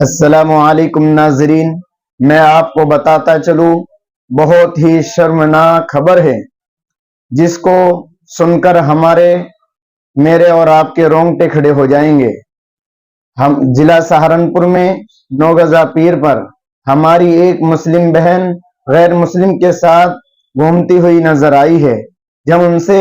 अस्सलामुअलैकुम नाजरीन, मैं आपको बताता चलूं, बहुत ही शर्मनाक खबर है जिसको सुनकर मेरे और आपके रोंगटे खड़े हो जाएंगे। हम जिला सहारनपुर में नौगजा पीर पर हमारी एक मुस्लिम बहन गैर मुस्लिम के साथ घूमती हुई नजर आई है। जब उनसे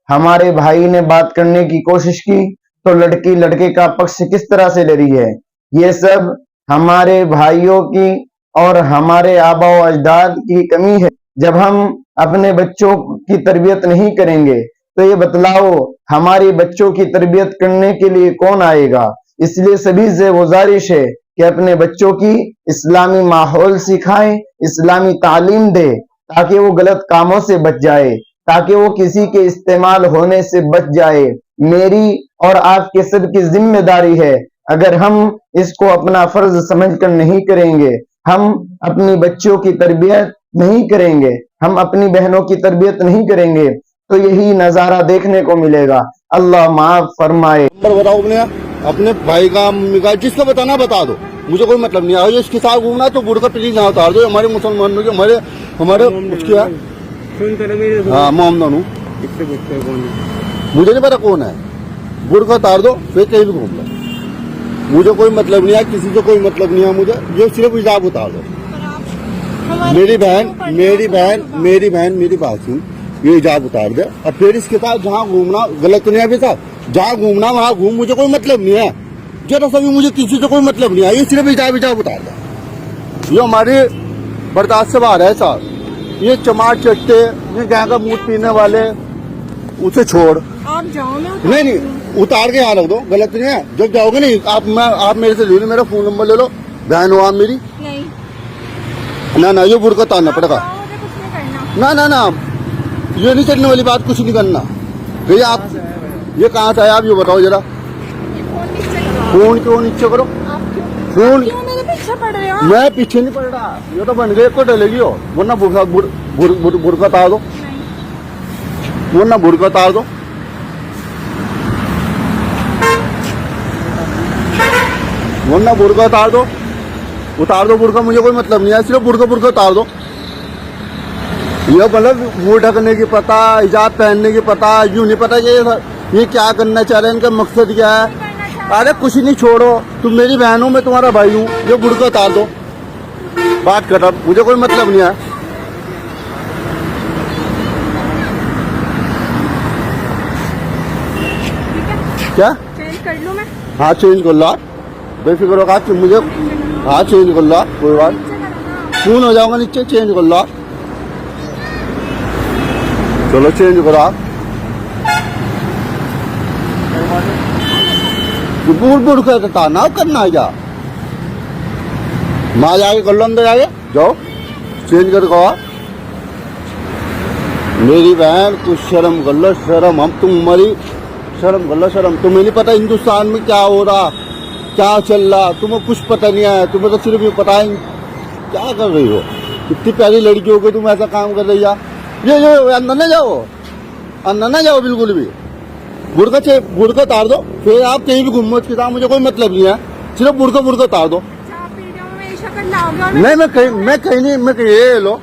हमारे भाई ने बात करने की कोशिश की तो लड़की लड़के का पक्ष किस तरह से ले रही है। ये सब हमारे भाइयों की और हमारे आबा व अजदाद की कमी है। जब हम अपने बच्चों की तरबियत नहीं करेंगे तो ये बतलाओ हमारे बच्चों की तरबियत करने के लिए कौन आएगा। इसलिए सभी से गुजारिश है कि अपने बच्चों की इस्लामी माहौल सिखाएं, इस्लामी तालीम दे ताकि वो गलत कामों से बच जाए, ताकि वो किसी के इस्तेमाल होने से बच जाए। मेरी और आपके सबकी जिम्मेदारी है, अगर हम इसको अपना फर्ज समझकर नहीं करेंगे, हम अपनी बच्चों की तरबियत नहीं करेंगे, हम अपनी बहनों की तरबियत नहीं करेंगे तो यही नजारा देखने को मिलेगा। अल्लाह माफ फरमाए। नंबर बताओ अपने भाई का, मम्मी का, जिसको बताना बता दो, मुझे कोई मतलब नहीं है। इसके साथ घूमना तो बुढ़ का प्लीज ना उतार दो। हमारे मुसलमानों के हमारे उसके हाँ मोहम्मद मुझे नहीं पता कौन है। बुढ़ का उतार दो, फिर कहीं भी घूम लो, मुझे कोई मतलब नहीं है, किसी से कोई मतलब नहीं है मुझे। ये सिर्फ हिजाब उतार दो। मेरी बहन मेरी बात सुन, ये हिजाब उतार दे और फिर इसके साथ जहाँ घूमना गलत नहीं है। अभी साहब जहाँ घूमना वहाँ घूम, मुझे कोई मतलब नहीं है। जरा सा भी मुझे किसी से कोई मतलब नहीं है। ये सिर्फ हिजाब उतार दे। ये हमारे बर्दाश्त से बाहर है साहब। ये चमार चट्टे, ये गाय का मूत पीने वाले, उसे छोड़। आप जाओ ना। नहीं उतार के यहाँ रख दो, गलत नहीं है। जब जाओगे नहीं आप मेरे से ले लो, मेरा फोन नंबर ले लो, बहन हो आप मेरी। नहीं ना ये बुढ़ का उतारना पड़ेगा। ना ये नहीं चलने वाली बात, कुछ नहीं करना। भैया आप ये कहाँ से आया, आप ये बताओ जरा। फोन क्यों नीचे करो, फोन मेरे पीछे पड़ रहे हो। मैं पीछे नहीं पड़ रहा, ये तो बन गए को डलेगी हो, वरना बुढ़का उतार दो, वरना बुढ़का उतार दो। वरना बुढ़का उतार दो बुढ़का, मुझे कोई मतलब नहीं है। सिर्फ बुढ़का उतार दो। ये मतलब मुंह ढकने की पता, हिजाब पहनने की पता, यूं नहीं पता कि ये क्या करना चाह रहे हैं, इनका मकसद क्या है। अरे कुछ नहीं, छोड़ो, तुम मेरी बहन हो, मैं तुम्हारा भाई हूँ। ये बुढ़का उतार दो, बात कर रहा, मुझे कोई मतलब नहीं है। क्या चेंज कर लूं मैं? हाँ चेंज कर लो, बेफिक्र होगा कि मुझे। हाँ चेंज कर लो, कोई बात, खून हो जाऊंगा नीचे, चेंज कर लो। चलो चेंज करो आप। बुढ़ का ना करना है क्या? माँ जाके कर लो, अंदर जाके जाओ, चेंज कर दो। मेरी बहन कुछ शर्म कर लो, शर्म। हम तुम्हारी शर्म कर लो, शर्म। तुम्हें नहीं पता हिंदुस्तान में क्या हो रहा, क्या चल रहा, तुम्हें कुछ पता नहीं है। तुम्हें तो सिर्फ ये पता है क्या कर रही हो। कितनी प्यारी लड़की हो गई, तुम ऐसा काम कर रही है। ये अंदर ना जाओ बिल्कुल भी। बुढ़का उतार दो, फिर आप कहीं भी घूमो, उसके साथ मुझे कोई मतलब नहीं है। सिर्फ बुढ़का उतार दो। शराब पी रहे हो, मेरी शक्ल लाओगे और नहीं मैं कहीं नहीं, मैं कहीं ये लो।